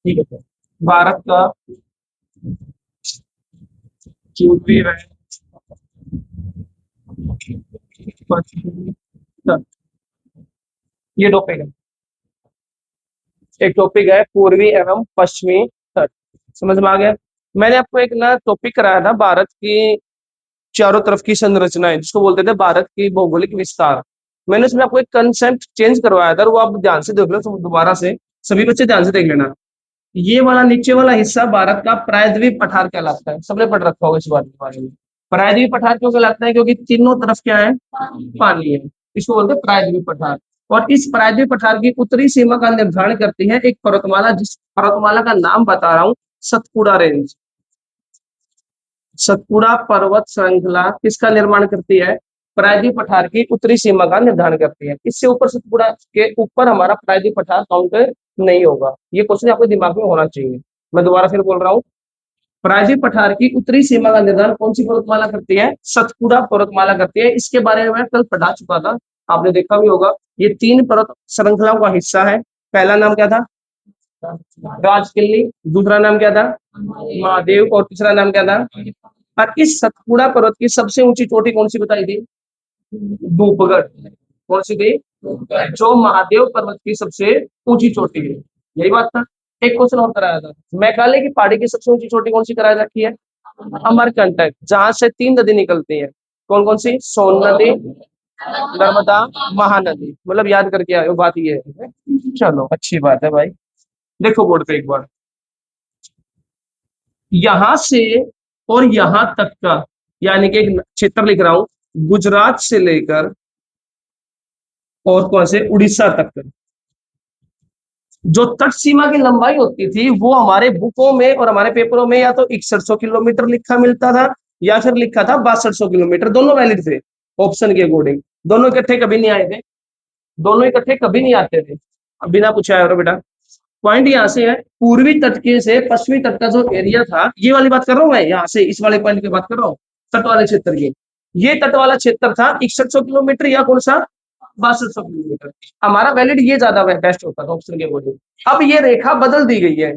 ठीक है सर। भारत का यूपी है, पश्चिमी तट। ये टॉपिक है। एक टॉपिक है पूर्वी एवं पश्चिमी तट। समझ में आ गया। मैंने आपको एक ना टॉपिक कराया था, भारत की चारों तरफ की संरचनाएं, जिसको बोलते थे भारत की भौगोलिक विस्तार। मैंने उसमें आपको एक कंसेप्ट चेंज करवाया था, वो आप ध्यान से देख लो, तो दोबारा से सभी बच्चे ध्यान से देख लेना। ये वाला नीचे वाला हिस्सा भारत का प्रायद्वीप पठार कहलाता है। सबने पढ़ रखा होगा इस बात के बारे में। प्रायद्वीप पठार क्यों कहलाता है? क्योंकि तीनों तरफ क्या है? पानी है। इसको बोलते हैं प्रायद्वीप पठार। और इस प्रायद्वीप पठार की उत्तरी सीमा का निर्धारण करती है एक पर्वतमाला, जिस पर्वतमाला का नाम बता रहा हूँ, सतपुड़ा रेंज। सतपुड़ा पर्वत श्रृंखला किसका निर्माण करती है? प्रायद्वीप पठार की उत्तरी सीमा का निर्धारण करती है। इससे ऊपर सतपुड़ा के ऊपर हमारा प्रायद्वीप पठार काउंट नहीं होगा। ये क्वेश्चन आपके दिमाग में होना चाहिए। मैं दोबारा फिर बोल रहा हूँ। प्रायद्वीप पठार की उत्तरी सीमा का निर्धारण कौन सी पर्वतमाला करती है? सतपुड़ा पर्वतमाला करती है। इसके बारे में मैं कल पढ़ा चुका था, आपने देखा भी होगा। ये तीन पर्वत श्रृंखलाओं का हिस्सा है। पहला नाम क्या था? राजकिल्ली। दूसरा नाम क्या था? महादेव। और तीसरा नाम क्या था? और इस सतपुड़ा पर्वत की सबसे ऊंची चोटी कौन सी बताई थी? धूपगढ़। कौन सी थी? जो महादेव पर्वत की सबसे ऊंची चोटी है। यही बात था। एक क्वेश्चन और कराया था, मेघालय की पहाड़ी की सबसे ऊंची चोटी कौन सी कराई रखी है? अमरकंटक, जहां से तीन नदी निकलती है। कौन कौन सी? सोन नदी, नर्मदा, महानदी। मतलब याद करके आयो, बात ये है। चलो अच्छी बात है भाई। देखो बोर्ड पे एक बार, यहां से और यहां तक का, यानी कि एक क्षेत्र लिख रहा हूं, गुजरात से लेकर और कौन से उड़ीसा तक का, जो तट सीमा की लंबाई होती थी, वो हमारे बुकों में और हमारे पेपरों में या तो 6100 किलोमीटर लिखा मिलता था, या फिर लिखा था 6200 किलोमीटर। दोनों वैलिड थे ऑप्शन के अकॉर्डिंग। दोनों इकट्ठे कभी नहीं आए थे। दोनों इकट्ठे कभी नहीं आते थे। अब बिना पूछा है बेटा। पॉइंट यहाँ से है, पूर्वी तट के से पश्चिमी तट का जो एरिया था, ये वाली बात कर रहा हूँ मैं, यहाँ से इस वाले पॉइंट की बात कर रहा हूँ, तट वाले क्षेत्र की। ये तट वाला क्षेत्र था 6100 किलोमीटर या कौन सा? 6200 किलोमीटर। हमारा वैलिड ये ज्यादा बेस्ट होता था ऑप्शन के अकॉर्डिंग। अब ये रेखा बदल दी गई है।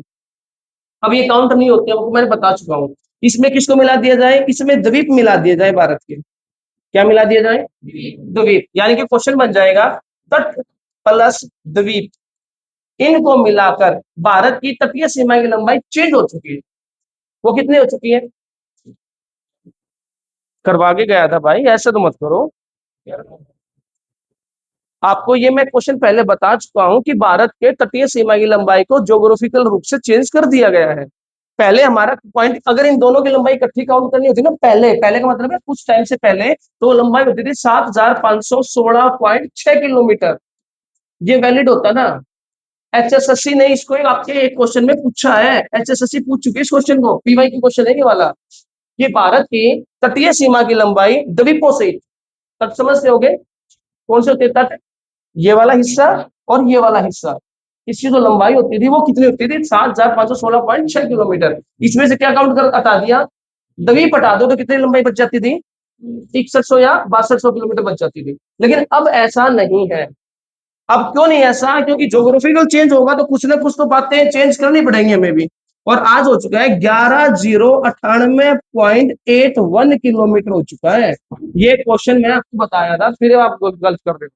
अब ये काउंट नहीं होते, आपको मैंने बता चुका हूँ। इसमें किसको मिला दिया जाए? इसमें द्वीप मिला दिया जाए भारत के। क्या मिला दिया जाए? द्वीप। यानी कि क्वेश्चन बन जाएगा, तट प्लस द्वीप, इनको मिलाकर भारत की तटीय सीमा की लंबाई चेंज हो चुकी है। वो कितनी हो चुकी है? करवा के गया था भाई, ऐसे तो मत करो। आपको ये मैं क्वेश्चन पहले बता चुका हूं कि भारत के तटीय सीमा की लंबाई को ज्योग्राफिकल रूप से चेंज कर दिया गया है। पहले हमारा पॉइंट, अगर इन दोनों की लंबाई इकट्ठी काउंट करनी होती ना, पहले पहले का मतलब है कुछ टाइम से पहले, तो लंबाई होती थी 7516.6 किलोमीटर। ये वैलिड होता ना। एचएसएससी ने इसको एक आपके एक क्वेश्चन में पूछा है, एचएसएससी पूछ चुकी है इस क्वेश्चन को, पीवाई की क्वेश्चन है ये वाला। ये भारत की तटीय सीमा की लंबाई द्वीपों से, तट समझते होगे कौन से होते हैं तट? ये वाला हिस्सा और ये वाला हिस्सा। इसकी जो लंबाई होती थी वो कितनी होती थी? 7516.6 किलोमीटर। इसमें से क्या काउंट कर हटा दिया? द्वीप हटा दो तो कितनी लंबाई बच जाती थी? 6100 या 6200 किलोमीटर बच जाती थी। लेकिन अब ऐसा नहीं है। अब क्यों नहीं ऐसा? क्योंकि ज्योग्राफिकल चेंज होगा तो कुछ ना कुछ तो बातें चेंज करनी पड़ेंगी हमें भी। और आज हो चुका है 11,098.81 किलोमीटर हो चुका है। ये क्वेश्चन मैं आपको बताया था, फिर आप गलत कर रहे हो।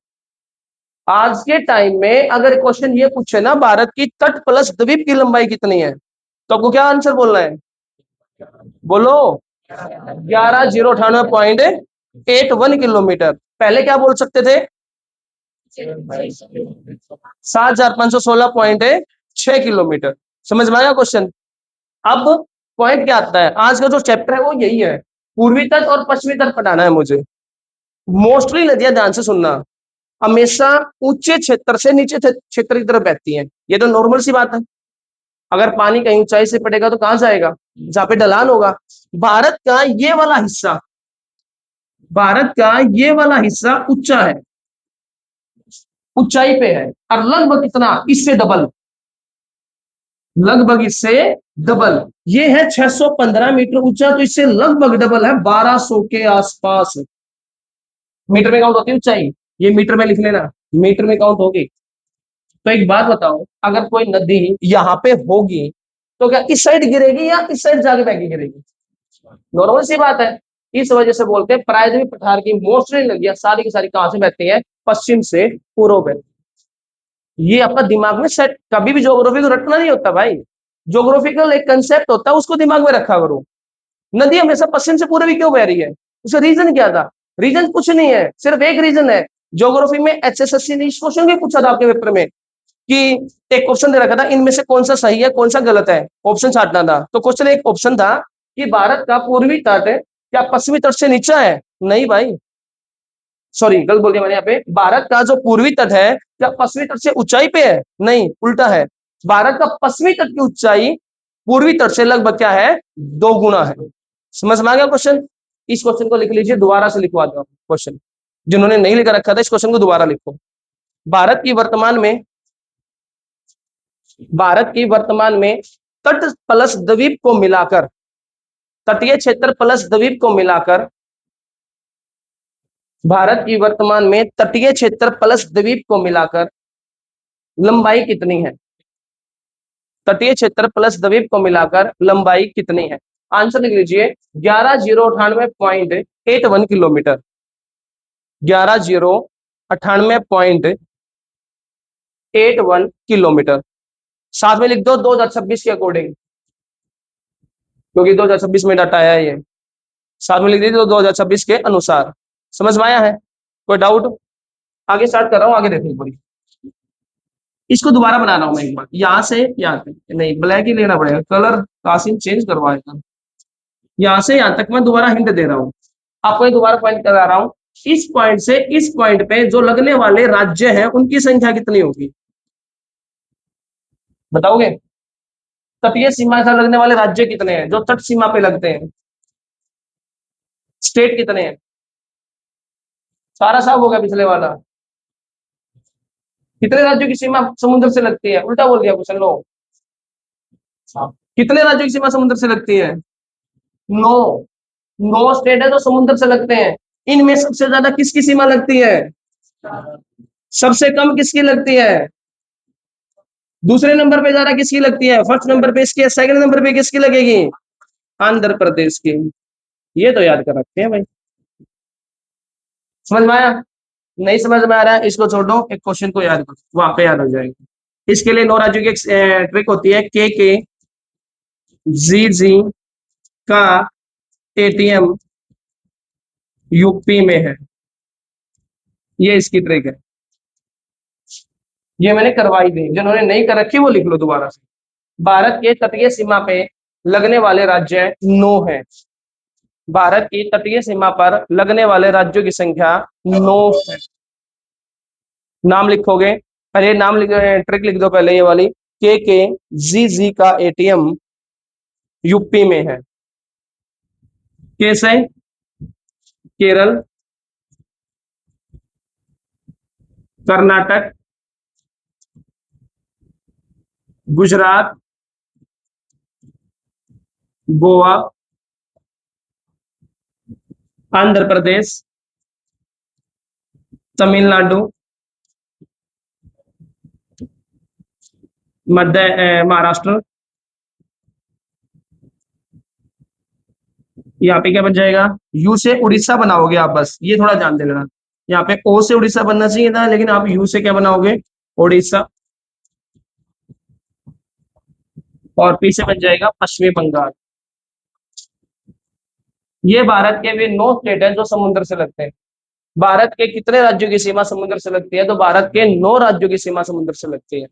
आज के टाइम में अगर क्वेश्चन ये पूछे ना, भारत की तट प्लस द्वीप की लंबाई कितनी है, तो आपको क्या आंसर बोलना है? बोलो। 11,098.81 किलोमीटर। पहले क्या बोल सकते थे? 7516.6 किलोमीटर। समझ में आया क्वेश्चन? अब पॉइंट क्या आता है, आज का जो चैप्टर है वो यही है, पूर्वी तट और पश्चिमी तट पढ़ाना है मुझे। मोस्टली नदियां, ध्यान से सुनना, हमेशा ऊंचे क्षेत्र से नीचे क्षेत्र की तरफ बहती हैं। ये तो नॉर्मल सी बात है। अगर पानी कहीं ऊंचाई से पड़ेगा तो कहां जाएगा? जहां पे ढलान होगा। भारत का ये वाला हिस्सा, भारत का ये वाला हिस्सा ऊंचा है, ऊंचाई पे है। और लगभग कितना? इससे डबल, लगभग इससे डबल। ये है 615 मीटर ऊंचा, तो इससे लगभग डबल है, 1200 के आसपास। मीटर में काउंट होती है ऊंचाई, ये मीटर में लिख लेना, मीटर में काउंट होगी। तो एक बात बताओ, अगर कोई नदी यहाँ पे होगी तो क्या इस साइड गिरेगी या इस साइड जाके बह के गिरेगी? नॉर्मल सी बात है। इस वजह से बोलते हैं प्रायद्वीप पठार की मोस्टली नदियां सारी की सारी कहां से बहती हैं? पश्चिम से पूर्व बहती। ये आपका दिमाग में सेट, कभी भी ज्योग्राफी को रटना नहीं होता भाई। ज्योग्राफिकल एक कंसेप्ट होता है, उसको दिमाग में रखा करो। नदी हमेशा पश्चिम से पूर्व ही क्यों बह रही है? उसका रीजन क्या था? रीजन कुछ नहीं है, सिर्फ एक रीजन है। ज्योग्राफी में एचएसएससी ने इस क्वेश्चन भी पूछा था आपके पेपर में कि एक क्वेश्चन दे रखा था, इनमें से कौन सा सही है कौन सा गलत है, ऑप्शन छांटना था। तो क्वेश्चन एक ऑप्शन था कि भारत का पूर्वी तट क्या पश्चिमी तट से नीचा है? नहीं भाई, सॉरी गलत बोल दिया मैंने। यहाँ पे भारत का जो पूर्वी तट है क्या पश्चिमी तट से ऊंचाई पे है? नहीं, उल्टा है। भारत का पश्चिमी तट की ऊंचाई पूर्वी तट से लगभग क्या है? 2 गुना है। समझ में आ गया क्वेश्चन? इस क्वेश्चन को लिख लीजिए, दोबारा से लिखवा दो क्वेश्चन। जिन्होंने नहीं लिखा रखा था इस क्वेश्चन को दोबारा लिखो। भारत की वर्तमान में भारत की वर्तमान में तट प्लस द्वीप को मिलाकर, तटीय क्षेत्र प्लस द्वीप को मिलाकर, भारत की वर्तमान में तटीय क्षेत्र प्लस द्वीप को मिलाकर लंबाई कितनी है? तटीय क्षेत्र प्लस द्वीप को मिलाकर लंबाई कितनी है? आंसर लिख लीजिए, 11,098.81 किलोमीटर। 11,098.81 किलोमीटर। साथ में लिख दो 2026 के अकॉर्डिंग, क्योंकि 2026 में डाटा आया है ये। साथ में लिख दीजिए 2026 के अनुसार। समझ में आया है? कोई डाउट? आगे स्टार्ट कर रहा हूं, आगे देखिए पूरी। इसको दोबारा बना रहा हूं मैं एक बार, यहां से यहाँ तक नहीं, ब्लैक ही लेना पड़ेगा कलर, कासिम चेंज करवाएगा। यहां से यहां तक मैं दोबारा हिंट दे रहा हूं आपको, ये दोबारा पॉइंट करा रहा हूं। इस पॉइंट से इस पॉइंट पे जो लगने वाले राज्य हैं उनकी संख्या कितनी होगी? बताओगे? तटीय सीमा से लगने वाले राज्य कितने हैं जो तट सीमा पे लगते हैं? स्टेट कितने हैं? सारा साफ हो गया पिछले वाला। कितने राज्यों की सीमा समुद्र से लगती है? उल्टा बोल दिया क्वेश्चन लो। कितने राज्यों की सीमा समुद्र से लगती है? 9। 9 स्टेट है जो समुद्र से लगते हैं। इनमें सबसे ज्यादा किसकी सीमा लगती है? सबसे कम किसकी लगती है? दूसरे नंबर पे ज्यादा किसकी लगती है? फर्स्ट नंबर पे इसकी, सेकंड नंबर पे किसकी लगेगी? आंध्र प्रदेश की। ये तो याद कर रखते हैं भाई। समझ में आया? नहीं समझ में आ रहा है इसको छोड़ दो, एक क्वेश्चन को याद करो, वहां पे याद हो जाएगा। इसके लिए 9 राज्यों की एक ट्रिक होती है, के जी जी का एटीएम यूपी में है। ये इसकी ट्रिक है, ये मैंने करवाई थी। जिन्होंने नहीं कर रखी वो लिख लो दोबारा से। भारत के तटीय सीमा पे लगने वाले राज्य 9 है। भारत की तटीय सीमा पर लगने वाले राज्यों की संख्या 9 है। नाम लिखोगे, अरे नाम लिख, ट्रिक लिख दो पहले ये वाली, के जी का एटीएम यूपी में है। कैसे? केरल, कर्नाटक, गुजरात, गोवा, आंध्र प्रदेश, तमिलनाडु, महाराष्ट्र। यहाँ पे क्या बन जाएगा? यू से उड़ीसा बनाओगे आप, बस ये थोड़ा ध्यान दे लेना। यहाँ पे ओ से उड़ीसा बनना चाहिए था, लेकिन आप यू से क्या बनाओगे? उड़ीसा। और पी से बन जाएगा पश्चिमी बंगाल। ये भारत के वे 9 स्टेट हैं जो समुद्र से लगते हैं। भारत के कितने राज्यों की सीमा समुद्र से लगती है? तो भारत के 9 राज्यों की सीमा समुद्र से लगती है।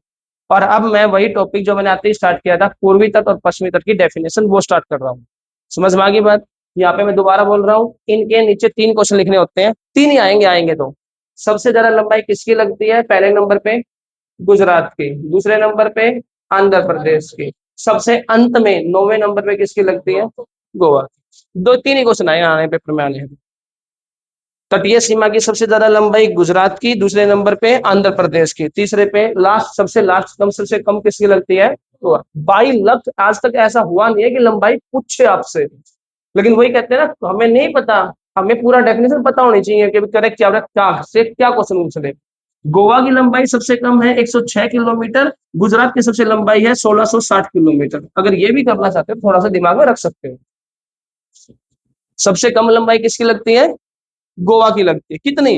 और अब मैं वही टॉपिक जो मैंने आते ही स्टार्ट किया था, पूर्वी तट और पश्चिमी तट की डेफिनेशन, वो स्टार्ट कर रहा हूँ। समझ में आ गई बात? यहाँ पे मैं दोबारा बोल रहा हूँ, इनके नीचे 3 क्वेश्चन लिखने होते हैं, 3 ही आएंगे तो। सबसे ज्यादा लंबाई किसकी लगती है? पहले नंबर पे गुजरात की, दूसरे नंबर पे आंध्र प्रदेश की, सबसे अंत में 9वें नंबर पे किसकी लगती है? गोवा की। 2 3 ही क्वेश्चन आए आने पेपर में आने हैं। तटीय सीमा की सबसे ज्यादा लंबाई गुजरात की, दूसरे नंबर पे आंध्र प्रदेश की, तीसरे पे लास्ट कम सबसे कम किसकी लगती है? गोवा। बाई लक आज तक ऐसा हुआ नहीं है कि लंबाई पूछे आपसे, लेकिन वही कहते हैं ना, तो हमें नहीं पता, हमें पूरा डेफिनेशन पता होनी चाहिए कि करेक्ट क्या से क्या क्वेश्चन पूछ ले। गोवा की लंबाई सबसे कम है 106 किलोमीटर, गुजरात की सबसे लंबाई है 1660 किलोमीटर। अगर ये भी करना चाहते हो थोड़ा सा दिमाग में रख सकते हो। सबसे कम लंबाई किसकी लगती है? गोवा की लगती है। कितनी?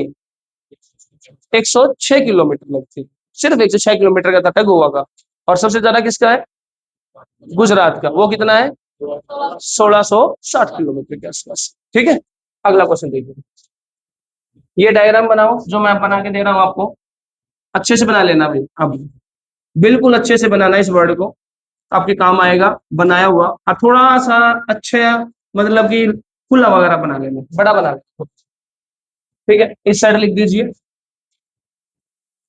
106 किलोमीटर लगती है। सिर्फ 106 किलोमीटर का तट है गोवा का। और सबसे ज्यादा किसका है? गुजरात का। वो कितना है? 1660 किलोमीटर के आसपास। ठीक है, अगला क्वेश्चन देखिए। ये डायग्राम बनाओ जो मैं बना के दे रहा हूं आपको। अच्छे से बना लेना भाई। अब बिल्कुल अच्छे से बनाना इस वर्ड को, आपके काम आएगा बनाया हुआ। और थोड़ा सा अच्छा, मतलब कि खुला वगैरह बना लेना, बड़ा बना लेना। ठीक है, इस साइड लिख दीजिए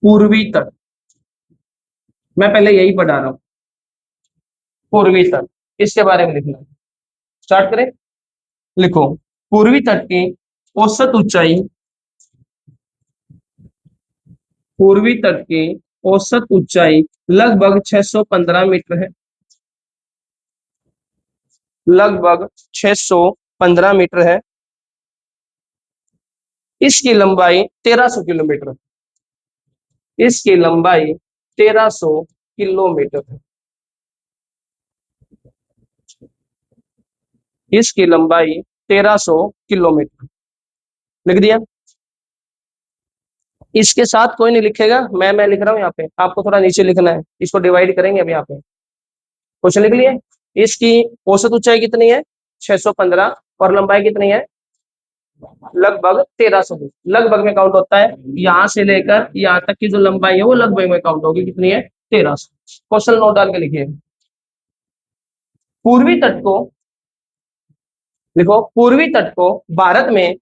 पूर्वी तट। मैं पहले यही पढ़ा रहा हूँ, पूर्वी तट। इसके बारे में लिखना। स्टार्ट करें। लिखो, पूर्वी तट की औसत ऊंचाई, पूर्वी तट की औसत ऊंचाई लगभग 615 मीटर है। लगभग 615 मीटर है। इसकी लंबाई 1300 किलोमीटर। इसकी लंबाई 1300 किलोमीटर है। इसकी लंबाई 1300 किलोमीटर। लिख दिया। इसके साथ कोई नहीं लिखेगा, मैं लिख रहा हूं यहाँ पे, आपको थोड़ा नीचे लिखना है। इसको डिवाइड करेंगे अभी यहाँ पे। क्वेश्चन लिख लिए। इसकी औसत ऊंचाई कितनी है? 615। और लंबाई कितनी है? लगभग 1300। लगभग में काउंट होता है, यहां से लेकर यहां तक की जो लंबाई है वो लगभग में काउंट होगी। कितनी है? 1300। क्वेश्चन नोट डाल के लिखिए। पूर्वी तट को, लिखो, पूर्वी तट को भारत में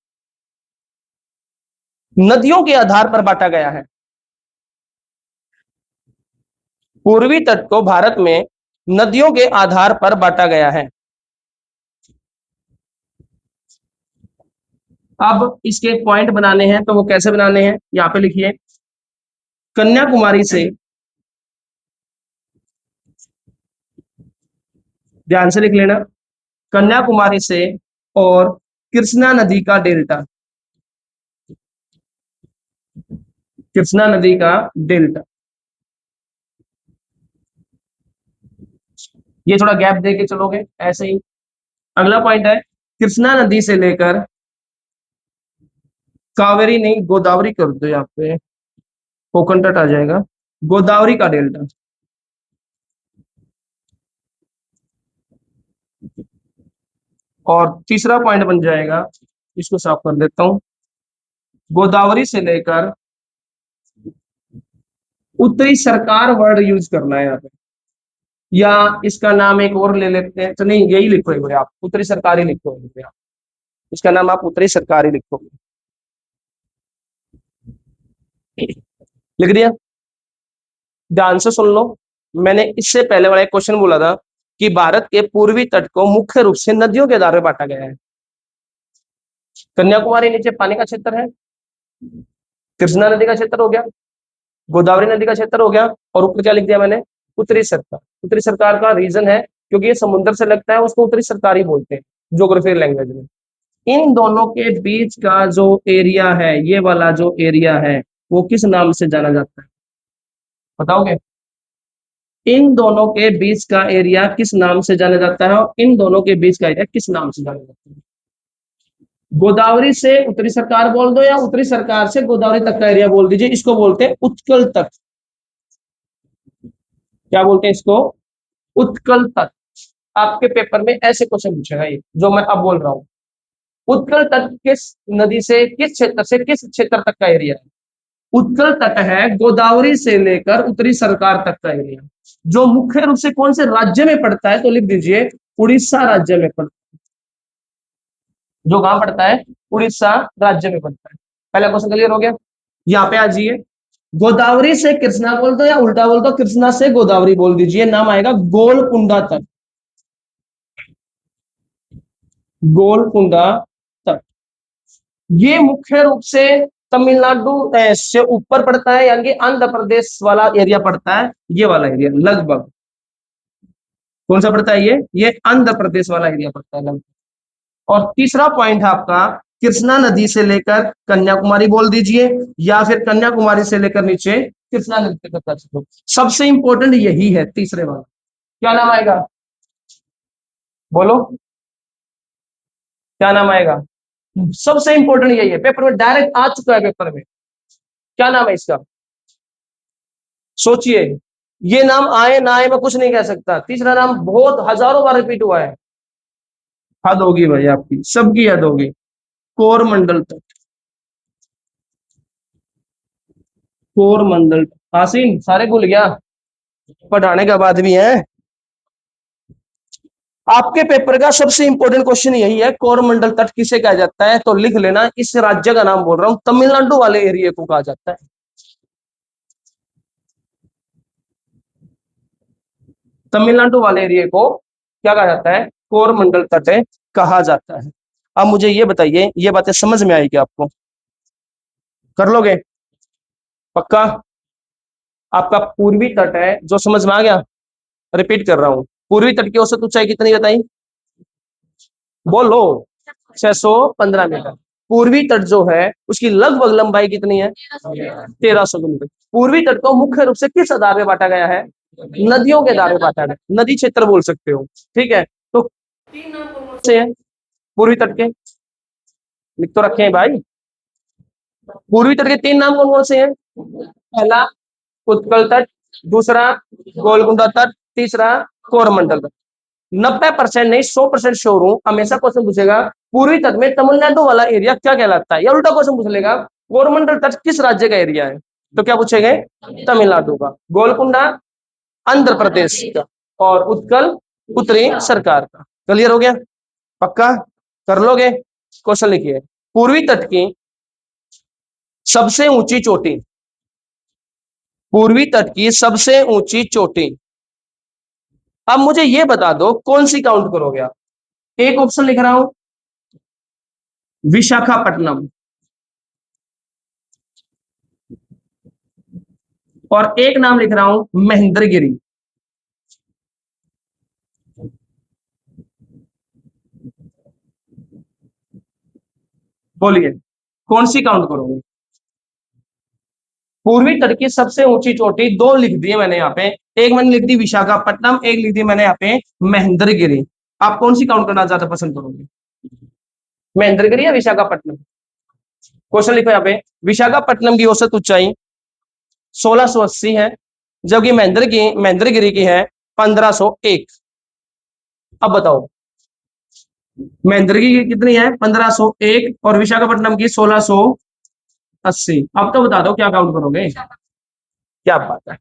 नदियों के आधार पर बांटा गया है। पूर्वी तट को भारत में नदियों के आधार पर बांटा गया है। अब इसके पॉइंट बनाने हैं, तो वो कैसे बनाने हैं यहां पे लिखिए। कन्याकुमारी से, ध्यान से लिख लेना, कन्याकुमारी से और कृष्णा नदी का डेल्टा, कृष्णा नदी का डेल्टा। ये थोड़ा गैप दे के चलोगे ऐसे ही। अगला पॉइंट है, कृष्णा नदी से लेकर, कावेरी नहीं गोदावरी कर दो यहाँ पे, कोकण तट आ जाएगा, गोदावरी का डेल्टा। और तीसरा पॉइंट बन जाएगा, इसको साफ कर देता हूं, गोदावरी से लेकर, उत्तरी सरकार वर्ड यूज करना है यहाँ पे, या इसका नाम एक और ले लेते हैं। तो नहीं, यही लिखोगे आप, उत्तरी सरकारी लिखोगे आप। इसका नाम आप उत्तरी सरकारी लिखोगे। लिख दिया। ध्यान से सुन लो। मैंने इससे पहले वाला एक क्वेश्चन बोला था कि भारत के पूर्वी तट को मुख्य रूप से नदियों के आधार पर बांटा गया है। कन्याकुमारी नीचे पानी का क्षेत्र है, कृष्णा नदी का क्षेत्र हो गया, गोदावरी नदी का क्षेत्र हो गया, और ऊपर क्या लिख दिया मैंने? उत्तरी सरकार। उत्तरी सरकार का रीजन है क्योंकि ये समुद्र से लगता है, उसको उत्तरी सरकार ही बोलते हैं ज्योग्राफी लैंग्वेज में। इन दोनों के बीच का जो एरिया है, ये वाला जो एरिया है, वो किस नाम से जाना जाता है? बताओगे? इन दोनों के बीच का एरिया किस नाम से जाना जाता है, और इन दोनों के बीच का एरिया किस नाम से जाना जाता है? गोदावरी से उत्तरी सरकार बोल दो, या उत्तरी सरकार से गोदावरी तक का एरिया बोल दीजिए। इसको बोलते हैं उत्कल तट। क्या बोलते हैं इसको? उत्कल तट। आपके पेपर में ऐसे क्वेश्चन पूछेगा ये जो मैं अब बोल रहा हूँ। उत्कल तट किस नदी से, किस क्षेत्र से किस क्षेत्र तक का एरिया है? उत्कल तट है गोदावरी से लेकर उत्तरी सरकार तक का एरिया, जो मुख्य रूप से कौन से राज्य में पड़ता है? तो लिख दीजिए उड़ीसा राज्य में पड़ता है। जो कहां पड़ता है? उड़ीसा राज्य में पड़ता है। पहला क्वेश्चन क्लियर हो गया। यहाँ पे आ जाइए। गोदावरी से कृष्णा बोल दो, या उल्टा बोल दो, कृष्णा से गोदावरी बोल दीजिए, नाम आएगा गोलकुंडा तट। गोलकुंडा तट। ये मुख्य रूप से तमिलनाडु से ऊपर पड़ता है, यानी कि आंध्र प्रदेश वाला एरिया पड़ता है, ये वाला एरिया लगभग। कौन सा पड़ता है? ये आंध्र प्रदेश वाला एरिया पड़ता है लगभग। और तीसरा पॉइंट है आपका, कृष्णा नदी से लेकर कन्याकुमारी बोल दीजिए, या फिर कन्याकुमारी से लेकर नीचे कृष्णा नदी तक का क्षेत्र। सबसे इंपॉर्टेंट यही है तीसरे वाला। क्या नाम आएगा? बोलो, क्या नाम आएगा? सबसे इंपॉर्टेंट यही है, पेपर में डायरेक्ट आ चुका है पेपर में। क्या नाम है इसका? सोचिए। ये नाम आए ना आए मैं कुछ नहीं कह सकता, तीसरा नाम बहुत हजारों बार रिपीट हुआ है। हद होगी भाई आपकी, सबकी हद होगी। कोरमंडल तक, कोरमंडल आसीन सारे भूल गया, पढ़ाने के बाद भी है। आपके पेपर का सबसे इंपॉर्टेंट क्वेश्चन यही है, कोरमंडल तट किसे कहा जाता है? तो लिख लेना, इस राज्य का नाम बोल रहा हूं, तमिलनाडु वाले एरिया को कहा जाता है। तमिलनाडु वाले एरिया को क्या कहा जाता है? कोरमंडल तट कहा जाता है। अब मुझे ये बताइए, ये बातें समझ में आएगी आपको? कर लोगे? पक्का? आपका पूर्वी तट है जो, समझ में आ गया? रिपीट कर रहा हूं, पूर्वी तट की औसत ऊंचाई कितनी बताई? बोलो। 615 मीटर। पूर्वी तट जो है उसकी लगभग लंबाई कितनी है? 1300 किलोमीटर। पूर्वी तट को मुख्य रूप से किस आधार में बांटा गया है? नदियों के आधार में बांटा गया, नदी क्षेत्र बोल सकते हो। ठीक है, तो तीन नाम कौन से हैं पूर्वी तट के? लिख तो रखे हैं भाई। पूर्वी तट के तीन नाम कौन कौन से हैं? पहला उत्कल तट, दूसरा गोलकुंडा तट, तीसरा कोरमंडल तट। 90% नहीं, 100% श्योर हूं, हमेशा क्वेश्चन पूछेगा पूर्वी तट में तमिलनाडु वाला एरिया क्या कहलाता है, या उल्टा क्वेश्चन पूछ लेगा कोरमंडल तट किस राज्य का एरिया है? तो क्या पूछेंगे? तमिलनाडु का। गोलकुंडा आंध्र प्रदेश का। और उत्कल उत्तरी सरकार का। क्लियर हो गया? पक्का? कर लोगे? क्वेश्चन लिखिए, पूर्वी तट की सबसे ऊंची चोटी, पूर्वी तट की सबसे ऊंची चोटी। अब मुझे यह बता दो कौन सी काउंट करोगे आप? एक ऑप्शन लिख रहा हूं, विशाखापट्टनम, और एक नाम लिख रहा हूं महेंद्रगिरी। बोलिए, कौन सी काउंट करोगे? पूर्वी तट की सबसे ऊंची चोटी दो लिख दी है मैंने यहाँ पे, एक मैंने लिख दी विशाखापट्टनम, एक लिख दी मैंने यहाँ पे महेंद्रगिरी। आप कौन सी काउंट करना ज्यादा पसंद करोगे? महेंद्रगिरी या विशाखापट्टनम? क्वेश्चन लिखो यहाँ पे, विशाखापट्टनम की औसत ऊंचाई 1680 है, जबकि महेंद्रगिरी की है 1501। अब बताओ, महेंद्रगिरी की कितनी है? 1501, और विशाखापट्टनम की 1680। अब तो बता दो क्या काउंट करोगे? क्या बात है,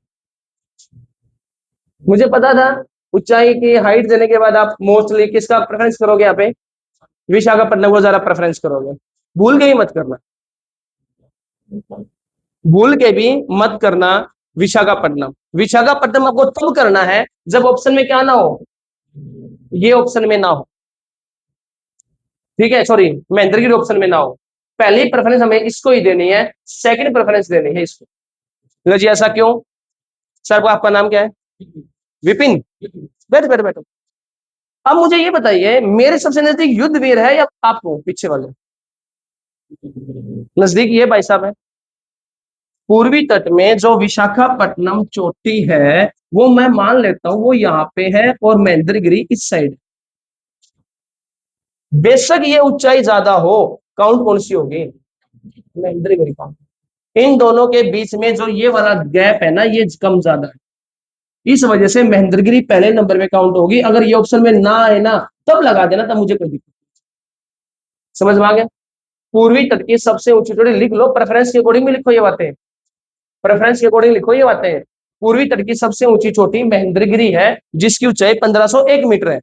मुझे पता था। ऊंचाई की हाइट देने के बाद आप मोस्टली किसका प्रेफरेंस करोगे? यहाँ पे विशाखापट्टनम को ज्यादा प्रेफरेंस करोगे। भूल के ही मत करना, भूल के भी मत करना। विशाखापट्टनम, विशाखापट्टनम आपको तब करना है जब ऑप्शन में क्या ना हो, ये ऑप्शन में ना हो। ठीक है, सॉरी, महेंद्रगिरी ऑप्शन में ना हो। पहली प्रेफरेंस हमें इसको ही देनी है, सेकंड प्रेफरेंस देनी है इसको। जी ऐसा क्यों? सर को आपका नाम क्या है? विपिन। बैठो बैठो बैठो। अब मुझे ये बताइए, मेरे सबसे नजदीक युद्ध वीर है या आपको पीछे वाले? नजदीक ये भाई साहब है। पूर्वी तट में जो विशाखापट्टनम चोटी है, वो मैं मान लेता हूं वो यहाँ पे है, और महेंद्रगिरी इस साइड। बेशक ये ऊंचाई ज्यादा हो, काउंट कौन सी होगी? महेंद्रगिरी काउंट। इन दोनों के बीच में जो ये वाला गैप है ना, ये कम ज्यादा है, इस वजह से महेंद्रगिरी पहले नंबर में काउंट होगी। अगर ये ऑप्शन में ना आए ना, तब लगा देना, तब मुझे कोई दिक्कत। समझ में आ गया? पूर्वी तट की सबसे ऊंची चोटी लिख लो, प्रेफरेंस के अकॉर्डिंग भी लिखो ये बातें, प्रेफरेंस के अकॉर्डिंग लिखो ये बातें। पूर्वी तट की सबसे ऊंची चोटी महेंद्रगिरी है, जिसकी ऊंचाई 1501 मीटर है।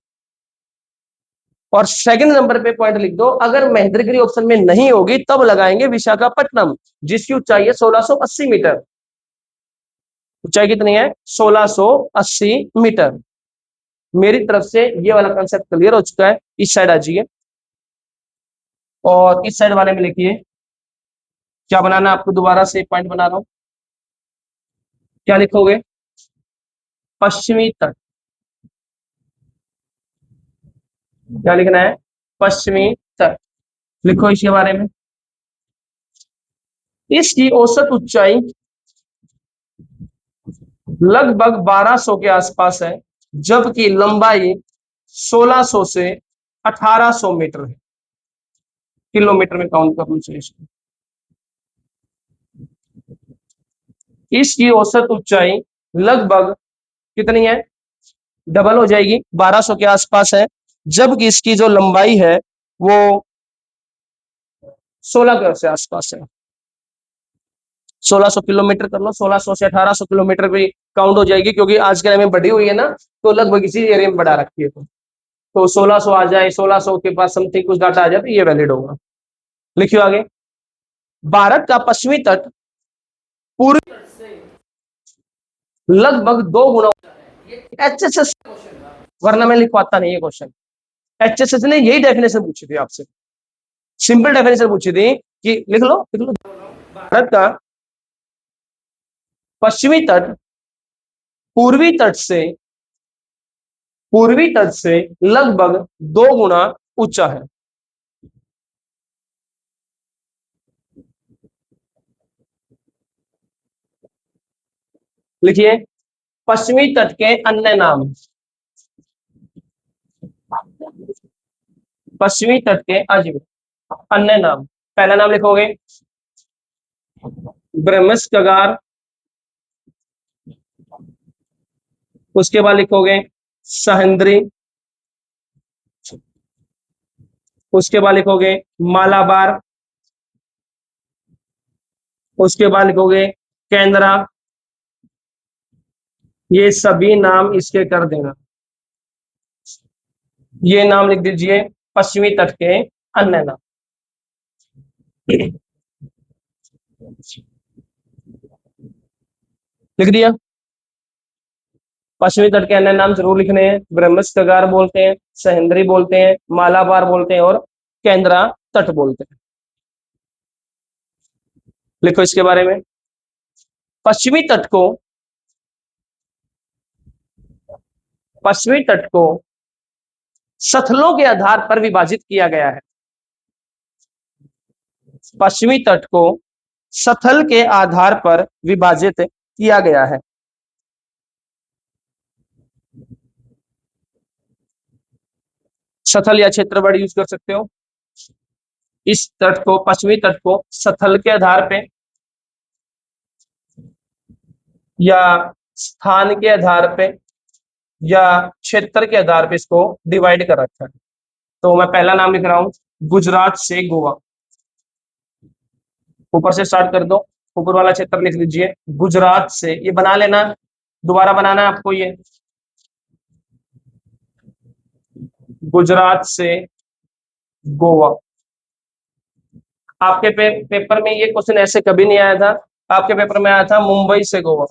और सेकंड नंबर पे पॉइंट लिख दो, अगर महेंद्रगिरी ऑप्शन में नहीं होगी तब लगाएंगे विशाखापट्टनम, जिसकी ऊंचाई है 1680 मीटर। ऊंचाई कितनी है? 1680 मीटर। मेरी तरफ से ये वाला कंसेप्ट क्लियर हो चुका है। इस साइड आ जाइए, और इस साइड वाले में लिखिए क्या बनाना है आपको। दोबारा से पॉइंट बना रहा हूं, क्या लिखोगे? पश्चिमी तट। क्या लिखना है? पश्चिमी तट। लिखो इसके बारे में। इसकी औसत ऊंचाई लगभग 1200 के आसपास है, जबकि लंबाई 1600 से 1800 मीटर है। किलोमीटर में काउंट करना चाहिए इसको। इसकी औसत ऊंचाई लगभग कितनी है, डबल हो जाएगी, 1200 के आसपास है, जबकि इसकी जो लंबाई है वो 16 के आसपास है। 1600 किलोमीटर कर लो, 1600 से 1800 किलोमीटर भी काउंट हो जाएगी, क्योंकि आज के टाइम में बढ़ी हुई है ना, तो लगभग इसी एरिया में बढ़ा रखी है। तो 1600 आ जाए, 1600 के पास समथिंग कुछ डाटा आ जाए तो ये वैलिड होगा। लिखियो आगे। भारत का पश्चिमी तट पूर्वी लगभग 2 गुना HSS, वरना मैं लिखवाता नहीं है क्वेश्चन। HSS ने यही डेफिनेशन पूछी थी आपसे, सिंपल डेफिनेशन पूछी थी कि लिख लो भारत का पश्चिमी तट पूर्वी तट से लगभग 2 गुना ऊंचा है। लिखिए, पश्चिमी तट के अन्य नाम। पश्चिमी तट के अजीब अन्य नाम। पहला नाम लिखोगे ब्रह्मस्कगार, उसके बाद लिखोगे सहेंद्री, उसके बाद लिखोगे मालाबार, उसके बाद लिखोगे केंद्रा। ये सभी नाम इसके कर देना। ये नाम लिख दीजिए पश्चिमी तट के अन्य नाम। लिख दिया। पश्चिमी तट के अन्य नाम जरूर लिखने हैं। ब्रह्मस्कगार बोलते हैं, सहेंद्री बोलते हैं, मालाबार बोलते हैं और केंद्रा तट बोलते हैं। लिखो इसके बारे में। पश्चिमी तट को पश्चिमी तट को सथलों के आधार पर विभाजित किया गया है। पश्चिमी तट को सथल के आधार पर विभाजित किया गया है। सथल या क्षेत्र वर्ड यूज कर सकते हो। इस तट को, पश्चिमी तट को सथल के आधार पे या स्थान के आधार पे या क्षेत्र के आधार पे इसको डिवाइड कर रखा है। तो मैं पहला नाम लिख रहा हूं, गुजरात से गोवा। ऊपर से स्टार्ट कर दो, ऊपर वाला क्षेत्र लिख लीजिए गुजरात से। ये बना लेना, दोबारा बनाना है आपको। ये गुजरात से गोवा। आपके पेपर में ये क्वेश्चन ऐसे कभी नहीं आया था। आपके पेपर में आया था मुंबई से गोवा,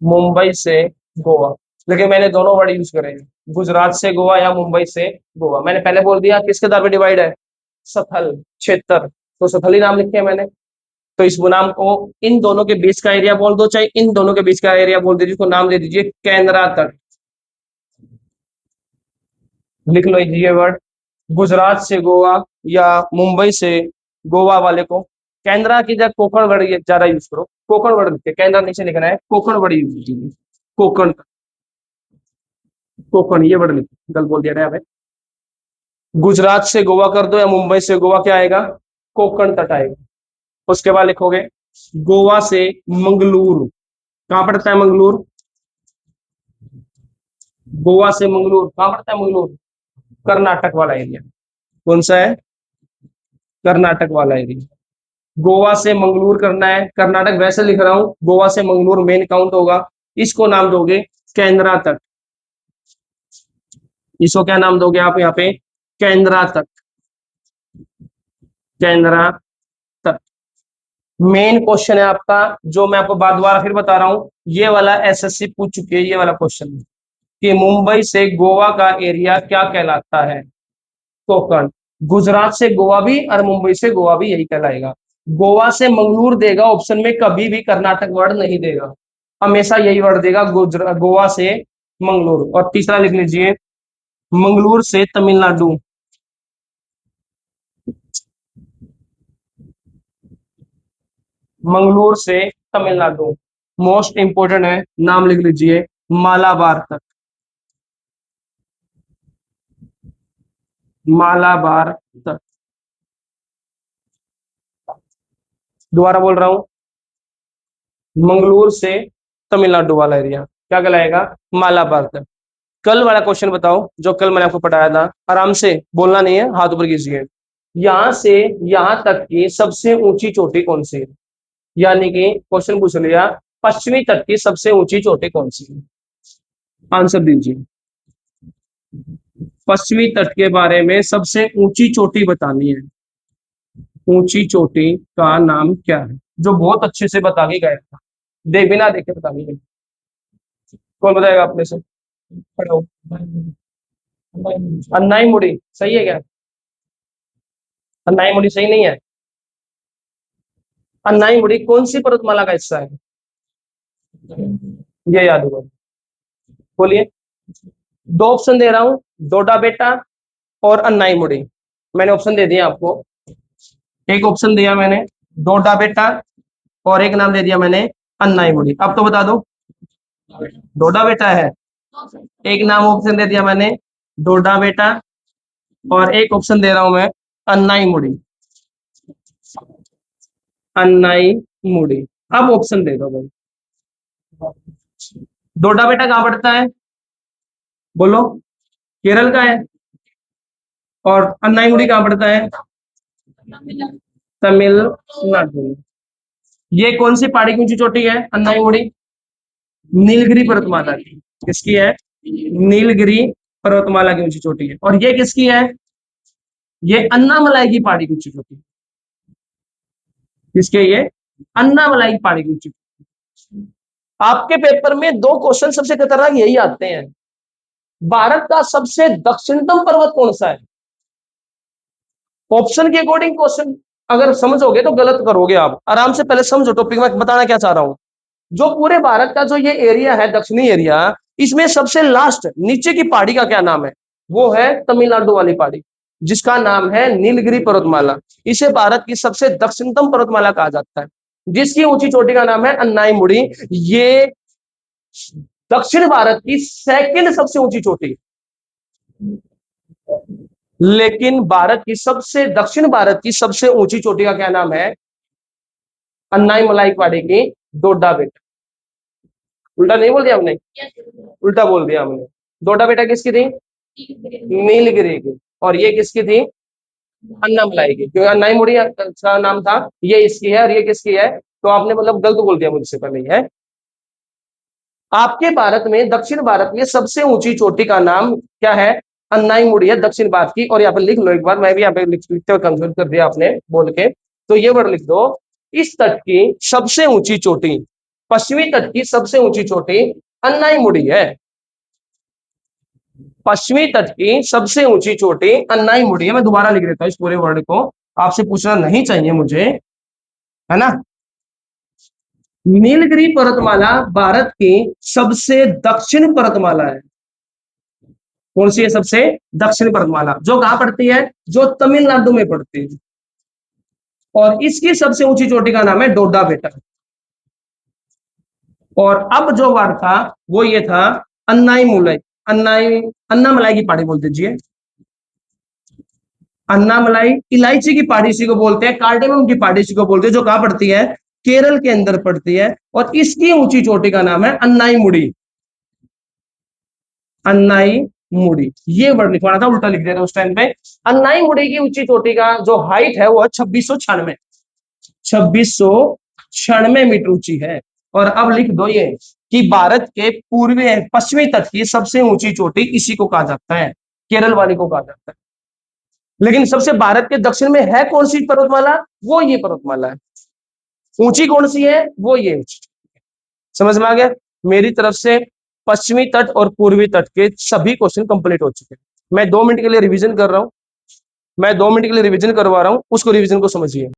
मुंबई से गोवा। लेकिन मैंने दोनों वर्ड यूज करे हैं, गुजरात से गोवा या मुंबई से गोवा। मैंने पहले बोल दिया किसके आधार पर डिवाइड है, सथल क्षेत्र, तो सथल ही नाम लिखे हैं मैंने। तो इस नाम को इन दोनों के बीच का एरिया बोल दो, चाहे इन दोनों के बीच का एरिया बोल दीजिए, इसको नाम दे दीजिए केंद्रा तट। लिख लो ये वर्ड, गुजरात से गोवा या मुंबई से गोवा वाले को केंद्रा की जगह कोकण वर्ड ज्यादा यूज करो। कोकण वर्ड लिखते, केंद्रा नीचे लिखना है, कोकण वर्ड यूज कीजिए। कोकण, कोकण ये वर्ड लिखो, गलत बोल दिया है। गुजरात से गोवा कर दो या मुंबई से गोवा, क्या आएगा, कोकण तट आएगा। उसके बाद लिखोगे गोवा से मंगलुरु। कहां पड़ता है मंगलुरु, गोवा से मंगलुरु कहां पड़ता है मंगलुरु, कर्नाटक वाला एरिया। कौन सा है, कर्नाटक वाला एरिया। गोवा से मंगलुरु करना है, कर्नाटक वैसे लिख रहा हूं, गोवा से मंगलुरु मेन काउंट होगा। इसको नाम दोगे केंद्रा तक। इसको क्या नाम दोगे आप यहाँ पे, केंद्रा तक, केंद्रा तक। मेन क्वेश्चन है आपका, जो मैं आपको बार बार फिर बता रहा हूं, ये वाला एसएससी पूछ चुकी है, ये वाला क्वेश्चन कि मुंबई से गोवा का एरिया क्या कहलाता है, कोकण। गुजरात से गोवा भी और मुंबई से गोवा भी यही कहलाएगा। गोवा से मंगलुरु देगा ऑप्शन में, कभी भी कर्नाटक वर्ड नहीं देगा, हमेशा यही वर्ड देगा, गोवा से मंगलुरु। और तीसरा लिख लीजिए मंगलुरु से तमिलनाडु। मंगलूर से तमिलनाडु। मोस्ट इंपोर्टेंट है, नाम लिख लीजिए, मालाबार तक। मालाबार तक। दोबारा बोल रहा हूं, मंगलूर से तमिलनाडु वाला एरिया क्या कहलाएगा? मालाबार तक। कल वाला क्वेश्चन बताओ जो कल मैंने आपको पढ़ाया था, आराम से बोलना नहीं है, हाथ ऊपर कीजिए। यहां से यहां तक की सबसे ऊंची चोटी कौन सी है? यानी कि क्वेश्चन पूछ लिया, पश्चिमी तट की सबसे ऊंची चोटी कौन सी है? आंसर दीजिए। पश्चिमी तट के बारे में सबसे ऊंची चोटी बतानी है। ऊंची चोटी का नाम क्या है? जो बहुत अच्छे से बता के गया था, देख बिना देखे बतानी है। कौन बताएगा अपने से? पढ़ो। अन्नाई मुड़ी सही है क्या? अन्नाई मुड़ी सही नहीं है? अन्नाई मुड़ी कौन सी पर्वतमाला का हिस्सा है? ये याद होगा। बोलिए। दो ऑप्शन दे रहा हूं, डोडा बेटा और अन्नाई मुड़ी। मैंने ऑप्शन दे दिया आपको। एक ऑप्शन दिया मैंने डोडा बेटा, और एक नाम दे दिया मैंने अन्नाई मुड़ी। अब तो बता दो। डोडा बेटा है। एक नाम ऑप्शन दे दिया मैंने डोडा बेटा, और एक ऑप्शन दे रहा हूं मैं अन्नाई मुड़ी। अन्नाई मुड़ी। अब ऑप्शन दे दो भाई। डोडा बेटा कहां पड़ता है? बोलो। केरल का है। और अन्नाई मुड़ी कहां पड़ता है? तमिलनाडु। ये कौन सी पहाड़ी की ऊंची चोटी है अन्नाई मुड़ी? नीलगिरी पर्वतमाला की। किसकी है? नीलगिरी पर्वतमाला की ऊंची चोटी है। और ये किसकी है? ये अन्नामलाई की पहाड़ी की ऊंची चोटी है। किसके ये? अन्नामलाई की पहाड़ी की ऊंची। आपके पेपर में दो क्वेश्चन सबसे खतरनाक यही आते हैं। भारत का सबसे दक्षिणतम पर्वत कौन सा है? ऑप्शन के अकॉर्डिंग क्वेश्चन अगर समझोगे तो गलत करोगे आप। आराम से पहले समझो टॉपिक में बताना क्या चाह रहा हूं। जो पूरे भारत का जो ये एरिया है, दक्षिणी एरिया, इसमें सबसे लास्ट नीचे की पहाड़ी का क्या नाम है? वो है तमिलनाडु वाली पहाड़ी, जिसका नाम है नीलगिरी पर्वतमाला। इसे भारत की सबसे दक्षिणतम पर्वतमाला कहा जाता है, जिसकी ऊंची चोटी का नाम है अन्नाई मुड़ी। ये दक्षिण भारत की सेकंड सबसे ऊंची चोटी। लेकिन भारत की सबसे दक्षिण भारत की सबसे ऊंची चोटी का क्या नाम है? अन्नाई मलाई पहाड़ी की डोडा बेटा। उल्टा नहीं बोल दिया हमने? उल्टा बोल दिया हमने। डोडा बेटा किसकी थी? नीलगिरी की। और ये किसकी थी? अन्नामलाई की। क्योंकि अन्नाई मुड़ी का नाम था, ये इसकी है और ये किसकी है? तो आपने मतलब गलत बोल दिया मुझसे पहले ही है। आपके भारत में, दक्षिण भारत में सबसे ऊंची चोटी का नाम क्या है? अन्नाई मुड़ी है दक्षिण भारत की। और यहाँ पे लिख लो एक बार, मैं भी यहाँ पे लिखते हुए कंफ्यूज कर दिया आपने बोल के। तो ये वर्ड लिख दो, इस तट की सबसे ऊंची चोटी, पश्चिमी तट की सबसे ऊंची चोटी अन्नाई मुड़ी है। पश्चिमी तट की सबसे ऊंची चोटी अन्नाई मुड़ी है। मैं दोबारा लिख देता हूँ इस पूरे वर्ड को, आपसे पूछना नहीं चाहिए मुझे, है ना। नीलगिरी पर्वतमाला भारत की सबसे दक्षिण पर्वतमाला है। कौन सी है सबसे दक्षिण पर्वतमाला? जो कहां पड़ती है? जो तमिलनाडु में पड़ती है। और इसकी सबसे ऊंची चोटी का नाम है डोडा बेटा। और अब जो वार था वो ये था अन्नाई मुलाई, अन्नाई, अन्नामलाई की पहाड़ी बोल दीजिए। अन्नामलाई इलायची की पहाड़ी इसी को बोलते हैं, कार्डेमम की पहाड़ी इसी को बोलते हैं, जो कहां पड़ती है? केरल के अंदर पड़ती है। और इसकी ऊंची चोटी का नाम है अन्नाई मुड़ी। अन्नाई मुड़ी। ये वर्ड लिखवाना था, उल्टा लिख दिया था उस टाइम पे। अन्नाई मुड़ी की ऊंची चोटी का जो हाइट है वो है 2696। 2696 मीटर ऊंची है। और अब लिख दो ये कि भारत के पूर्वी पश्चिमी तट की सबसे ऊंची चोटी इसी को कहा जाता है, केरल वाली को कहा जाता है। लेकिन सबसे भारत के दक्षिण में है कौन सी पर्वतमाला? वो ये पर्वतमाला है। ऊंची कौन सी है? वो ये ऊंची। समझ में आ गया? मेरी तरफ से पश्चिमी तट और पूर्वी तट के सभी क्वेश्चन कंप्लीट हो चुके हैं। मैं 2 मिनट के लिए रिवीजन कर रहा हूं, मैं 2 मिनट के लिए रिवीजन करवा रहा हूं, उसको रिवीजन को समझिए।